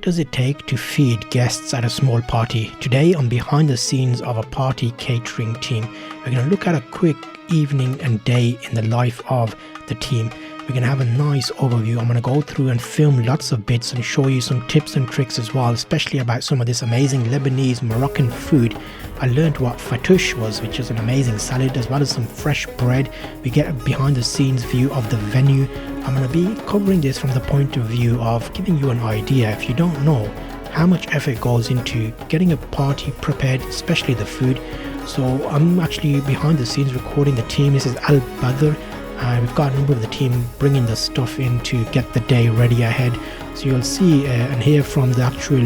does it take to feed guests at a small party? Today on Behind the Scenes of a Party Catering Team, we're going to look at a quick evening and day in the life of the team. We're going to have a nice overview. I'm going to go through and film lots of bits and show you some tips and tricks as well, especially about some of this amazing Lebanese Moroccan food. I learned what fattoush was, which is an amazing salad, as well as some fresh bread. We get a behind the scenes view of the venue. I'm going to be covering this from the point of view of giving you an idea, if you don't know, how much effort goes into getting a party prepared, especially the food. So I'm actually behind the scenes recording the team. This is Al Badr. We've got a number of the team bringing the stuff in to get the day ready ahead. So you'll see and hear from the actual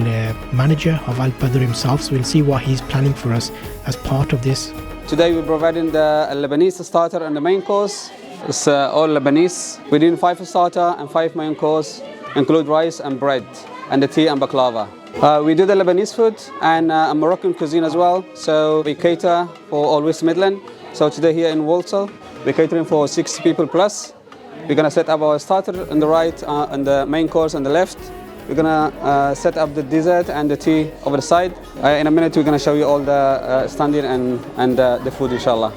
manager of Al Badr himself. So we'll see what he's planning for us as part of this. Today we're providing the Lebanese starter and the main course. It's all Lebanese. We're doing 5 starter and 5 main course, include rice and bread, and the tea and baklava. We do the Lebanese food and Moroccan cuisine as well. So we cater for all West Midland. So today here in Walsall, we're catering for 60 people plus. We're gonna set up our starter on the right and the main course on the left. We're gonna set up the dessert and the tea over the side. In a minute, we're gonna show you all the standing and the food, inshallah.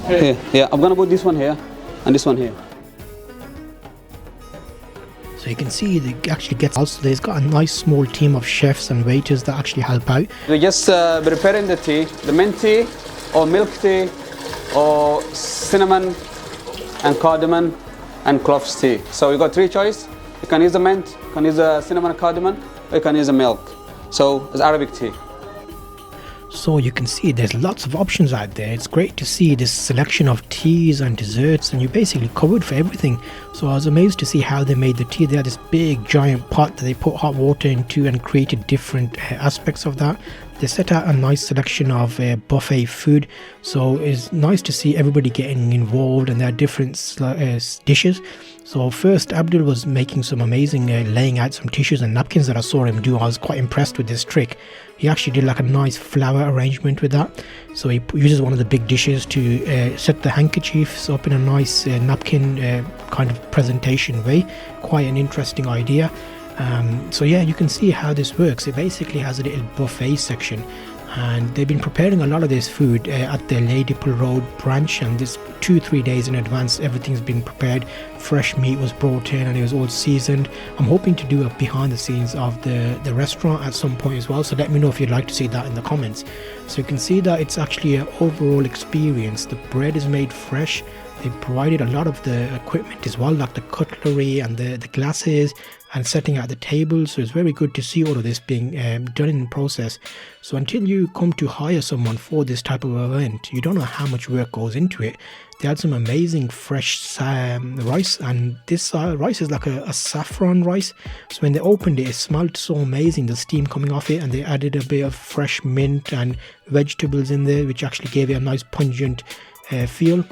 Here, yeah, I'm gonna put this one here and this one here. So you can see it actually gets also there's got a nice small team of chefs and waiters that actually help out. We're just preparing the tea, the mint tea or milk tea or cinnamon and cardamom and cloves tea. So you got 3 choices. You can use the mint, you can use the cinnamon and cardamom, or you can use the milk. So it's Arabic tea. So you can see there's lots of options out there. It's great to see this selection of teas and desserts, and you're basically covered for everything. So I was amazed to see how they made the tea. They had this big giant pot that they put hot water into and created different aspects of that. They set out a nice selection of buffet food, so it's nice to see everybody getting involved, and there are different dishes. So first Abdul was making some amazing laying out some tissues and napkins that I saw him do. I was quite impressed with this trick. He actually did like a nice flower arrangement with that. So he uses one of the big dishes to set the handkerchiefs up in a nice napkin kind of presentation way. Quite an interesting idea. So yeah, you can see how this works. It basically has a little buffet section, and they've been preparing a lot of this food at the Ladypool Rd branch, and this 2-3 days in advance everything's been prepared. Fresh meat was brought in and it was all seasoned. I'm hoping to do a behind the scenes of the restaurant at some point as well, so let me know if you'd like to see that in the comments. So you can see that it's actually an overall experience. The bread is made fresh. They provided a lot of the equipment as well, like the cutlery and the glasses and setting out the tables. So it's very good to see all of this being done in process. So until you come to hire someone for this type of event, you don't know how much work goes into it. They had some amazing fresh rice, and this rice is like a saffron rice. So when they opened it, it smelled so amazing, the steam coming off it, and they added a bit of fresh mint and vegetables in there, which actually gave it a nice pungent feel.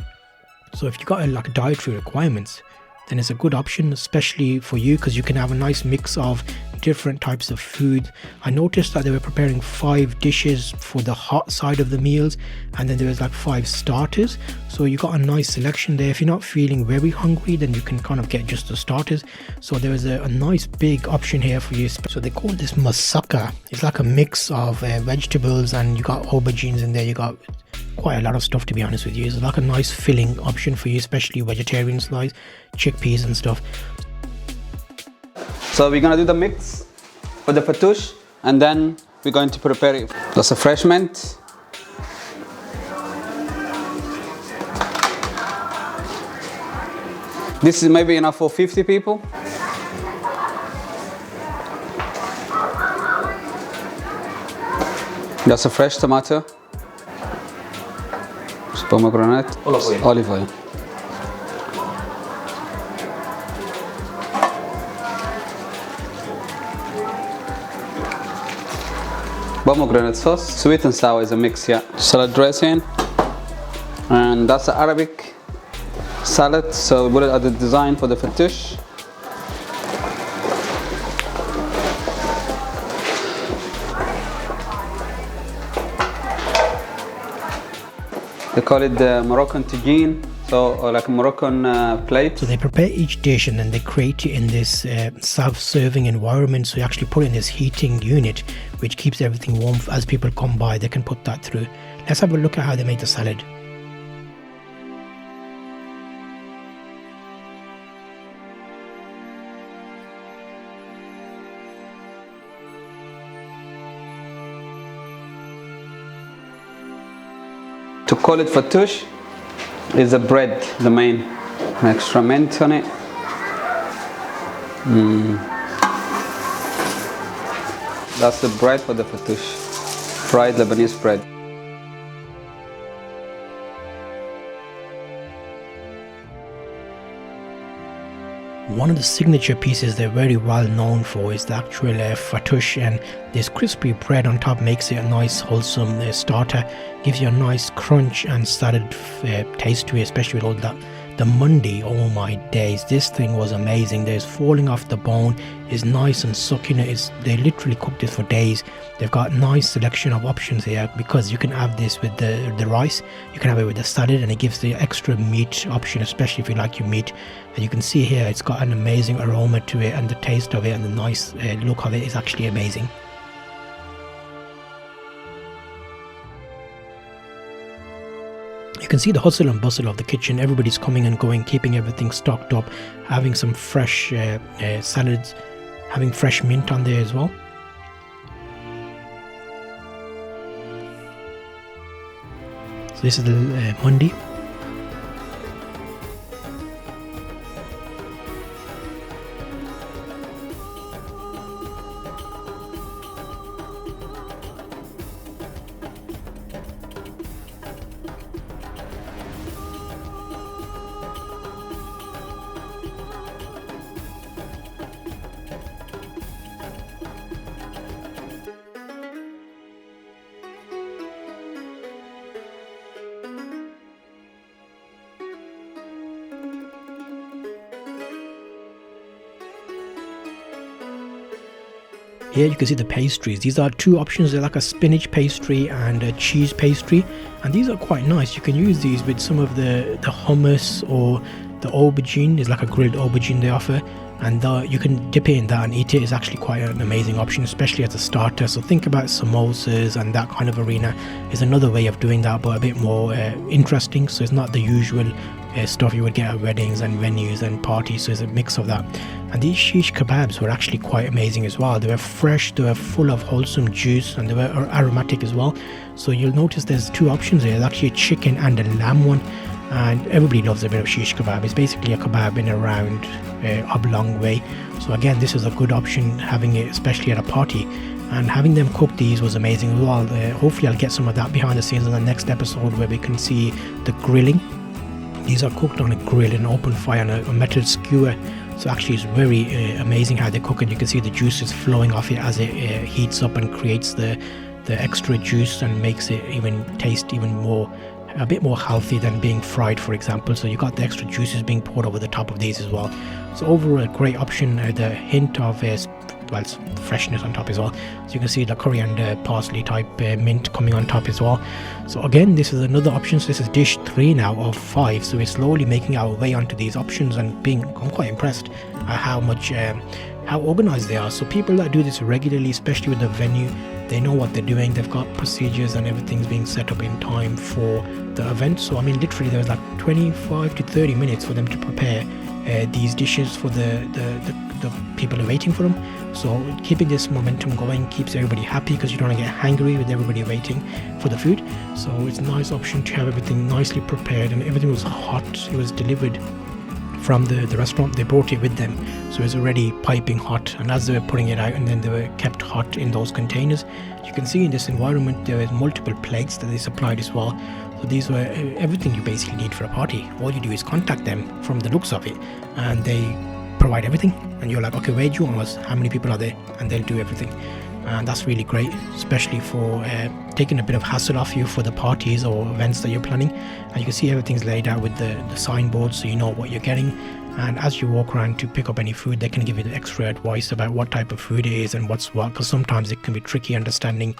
So if you've got like dietary requirements, then it's a good option, especially for you, because you can have a nice mix of different types of food. I noticed that they were preparing 5 dishes for the hot side of the meals, and then there was like 5 starters. So you got a nice selection there. If you're not feeling very hungry, then you can kind of get just the starters. So there is a nice big option here for you. So they call this moussaka. It's like a mix of vegetables, and you got aubergines in there. You got quite a lot of stuff, to be honest with you. It's like a nice filling option for you, especially vegetarians like chickpeas and stuff. So we're gonna do the mix with the fattoush, and then we're going to prepare it. That's a fresh mint. This is maybe enough for 50 people. That's a fresh tomato. Pomegranate. Olive oil. Pomegranate sauce. Sweet and sour is a mix, yeah. Salad dressing. And that's the Arabic salad. So we put it at the design for the fattoush. They call it the Moroccan tagine. so like a Moroccan plate. So they prepare each dish and then they create it in this self-serving environment. So you actually put in this heating unit which keeps everything warm. As people come by, they can put that through. Let's have a look at how they make the salad. To call it fattoush is the bread, the main. Extra mint on it. That's the bread for the fattoush. Fried Lebanese bread. One of the signature pieces they're very well known for is the actual fattoush, and this crispy bread on top makes it a nice wholesome starter, gives you a nice crunch and salad taste to it, especially with all that. The Monday, oh my days, this thing was amazing. There's falling off the bone, it's nice and succulent. They literally cook this for days. They've got nice selection of options here because you can have this with the rice, you can have it with the salad, and it gives the extra meat option, especially if you like your meat. And you can see here it's got an amazing aroma to it, and the taste of it and the nice look of it is actually amazing. You can see the hustle and bustle of the kitchen. Everybody's coming and going, keeping everything stocked up, having some fresh salads, having fresh mint on there as well. So this is the Monday. Here you can see the pastries. These are two options. They're like a spinach pastry and a cheese pastry, and these are quite nice. You can use these with some of the hummus or the aubergine. It's like a grilled aubergine they offer, and you can dip it in that and eat it. It's actually quite an amazing option, especially as a starter. So think about samosas and that kind of arena is another way of doing that, but a bit more interesting. So it's not the usual stuff you would get at weddings and venues and parties, so it's a mix of that. And these shish kebabs were actually quite amazing as well. They were fresh, they were full of wholesome juice, and they were aromatic as well. So you'll notice there's two options here. There's actually a chicken and a lamb one, and everybody loves a bit of shish kebab. It's basically a kebab in a round oblong way. So again, this is a good option, having it especially at a party. And having them cook these was amazing as well. Hopefully I'll get some of that behind the scenes in the next episode where we can see the grilling. These are cooked on a grill in an open fire on a metal skewer. So actually it's very amazing how they cook it. You can see the juices flowing off it as it heats up and creates the extra juice and makes it even taste even more, a bit more healthy than being fried, for example. So you got the extra juices being poured over the top of these as well. So overall a great option. The hint of freshness on top as well. So you can see the coriander, parsley type mint coming on top as well. So again, this is another option. So this is dish 3 now of 5. So we're slowly making our way onto these options, and I'm quite impressed at how organized they are. So people that do this regularly, especially with the venue, they know what they're doing. They've got procedures and everything's being set up in time for the event. So I mean, literally there's like 25 to 30 minutes for them to prepare these dishes for the people are waiting for them. So keeping this momentum going keeps everybody happy, because you don't want to get hangry with everybody waiting for the food. So it's a nice option to have everything nicely prepared, and everything was hot. It was delivered from the restaurant. They brought it with them, so it was already piping hot, and as they were putting it out, and then they were kept hot in those containers. You can see in this environment there was multiple plates that they supplied as well. So these were everything you basically need for a party. All you do is contact them from the looks of it, and they provide everything, and you're like, okay, where do you want us, how many people are there, and they'll do everything. And that's really great, especially for taking a bit of hassle off you for the parties or events that you're planning. And you can see everything's laid out with the signboard, so you know what you're getting. And as you walk around to pick up any food, they can give you the extra advice about what type of food it is and what's what, because sometimes it can be tricky understanding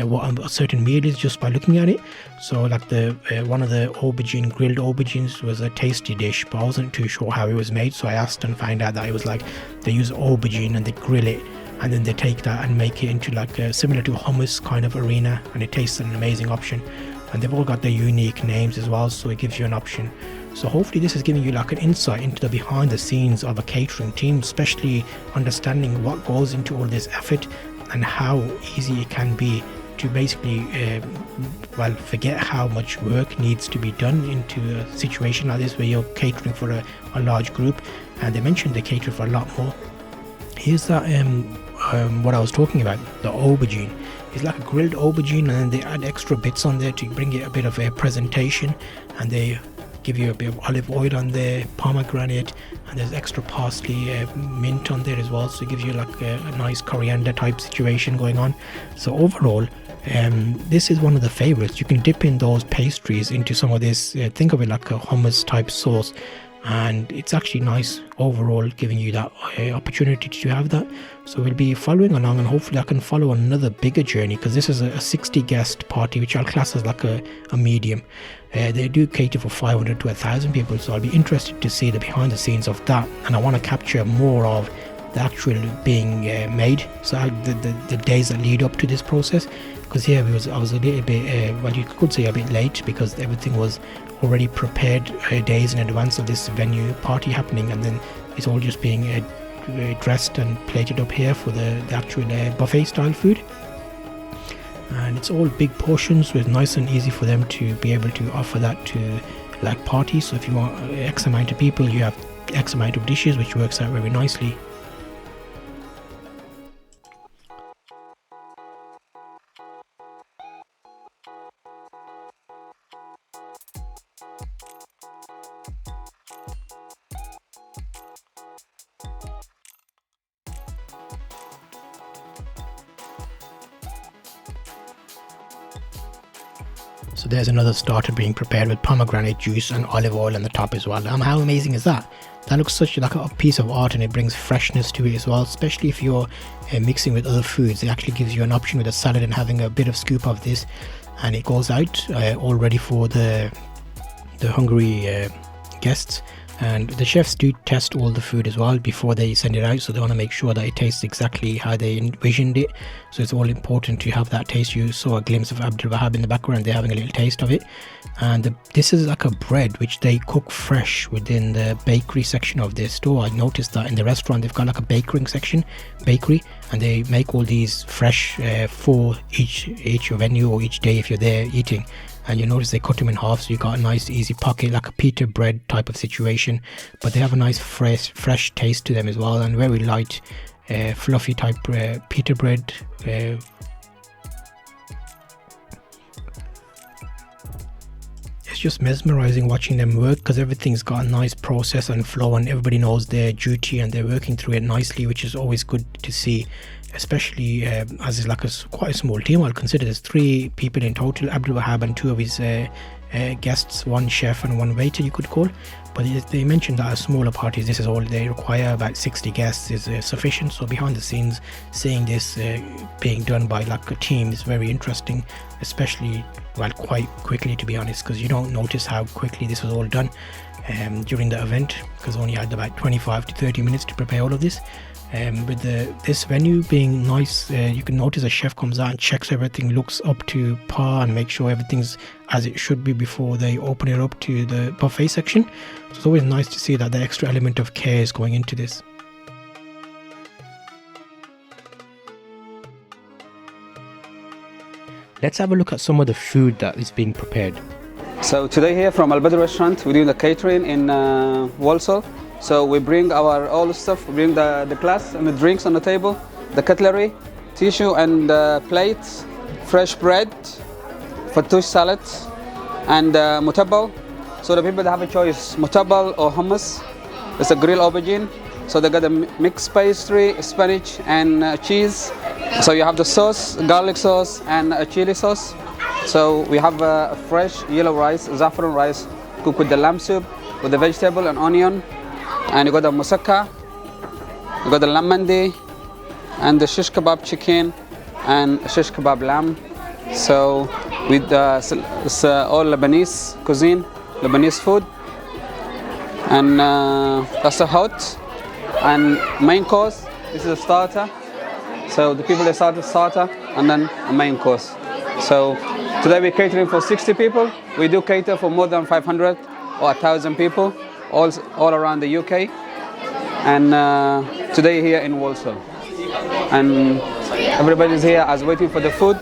what a certain meal is just by looking at it. So like the one of the grilled aubergines was a tasty dish, but I wasn't too sure how it was made, so I asked and found out that it was like they use aubergine and they grill it, and then they take that and make it into like similar to hummus kind of arena, and it tastes an amazing option. And they've all got their unique names as well, so it gives you an option. So hopefully this is giving you like an insight into the behind the scenes of a catering team, especially understanding what goes into all this effort and how easy it can be to basically forget how much work needs to be done into a situation like this where you're catering for a large group. And they mentioned they cater for a lot more. Here's that what I was talking about, the aubergine. It's like a grilled aubergine, and then they add extra bits on there to bring it a bit of a presentation, and they give you a bit of olive oil on there, pomegranate, and there's extra parsley, mint on there as well, so it gives you like a nice coriander type situation going on. So overall, this is one of the favorites. You can dip in those pastries into some of this, think of it like a hummus type sauce, and it's actually nice overall, giving you that opportunity to have that. So we'll be following along, and hopefully I can follow another bigger journey, because this is a 60 guest party, which I'll class as like a medium. They do cater for 500 to 1,000 people, so I'll be interested to see the behind the scenes of that, and I want to capture more of the actual being made, so the days that lead up to this process. Because here I was a little bit you could say a bit late, because everything was already prepared days in advance of this venue party happening, and then it's all just being dressed and plated up here for the actual buffet style food. And it's all big portions, so it's nice and easy for them to be able to offer that to like parties. So if you want X amount of people, you have X amount of dishes, which works out very nicely. So there's another starter being prepared with pomegranate juice and olive oil on the top as well. How amazing is that? That looks such like a piece of art, and it brings freshness to it as well, especially if you're mixing with other foods. It actually gives you an option with a salad and having a bit of scoop of this, and it goes out all ready for the hungry guests. And the chefs do test all the food as well before they send it out, so they want to make sure that it tastes exactly how they envisioned it. So it's all important to have that taste. You saw a glimpse of Abdul Wahab in the background, they're having a little taste of it. And this is like a bread which they cook fresh within the bakery section of their store. I noticed that in the restaurant they've got like a bakery, and they make all these fresh for each venue or each day if you're there eating. And you notice they cut them in half, so you got a nice easy pocket, like a pita bread type of situation, but they have a nice fresh taste to them as well, and very light fluffy type pita bread. It's just mesmerizing watching them work, because everything's got a nice process and flow, and everybody knows their duty and they're working through it nicely, which is always good to see, especially as it's like quite a small team. I'll consider there's 3 people in total, Abdul Wahab and 2 of his guests, 1 chef and 1 waiter you could call. But they mentioned that at smaller parties this is all they require, about 60 guests is sufficient. So behind the scenes, seeing this being done by like a team is very interesting, especially quite quickly, to be honest, because you don't notice how quickly this was all done during the event, because only had about 25 to 30 minutes to prepare all of this. With this venue being nice, you can notice a chef comes out and checks everything looks up to par and make sure everything's as it should be before they open it up to the buffet section. So it's always nice to see that the extra element of care is going into this. Let's have a look at some of the food that is being prepared. So today here from Al Badr restaurant, we're doing the catering in Walsall. So we bring our all the stuff, we bring the glass and the drinks on the table, the cutlery, tissue and plates, fresh bread, fattoush salad, and mutabbal. So the people that have a choice, mutabbal or hummus. It's a grilled aubergine. So they got a mixed pastry, spinach and cheese. So you have the sauce, garlic sauce and a chili sauce. So we have a fresh yellow rice, saffron rice, cooked with the lamb soup, with the vegetable and onion. and you got the musakka, you got the lamb mandi, and the shish kebab chicken, and shish kebab lamb. So with it's all Lebanese cuisine, Lebanese food, and that's the hot. And main course, this is a starter. So the people, they start with starter and then a main course. So today we're catering for 60 people. We do cater for more than 500 or 1,000 people all around the UK. And today here in Walsall. And everybody's here as waiting for the food.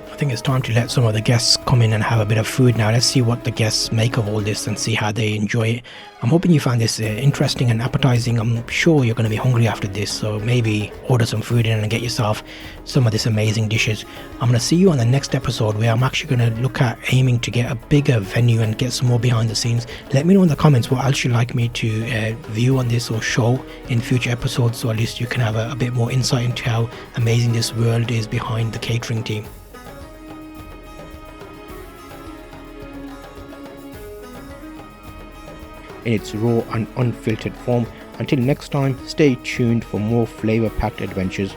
I think it's time to let some of the guests come in and have a bit of food now. Let's see what the guests make of all this and see how they enjoy it. I'm hoping you found this interesting and appetizing. I'm sure you're going to be hungry after this, so maybe order some food in and get yourself some of these amazing dishes. I'm going to see you on the next episode, where I'm actually going to look at aiming to get a bigger venue and get some more behind the scenes. Let me know in the comments what else you'd like me to view on this or show in future episodes, so at least you can have a bit more insight into how amazing this world is behind the catering team. In its raw and unfiltered form. Until next time, stay tuned for more flavor-packed adventures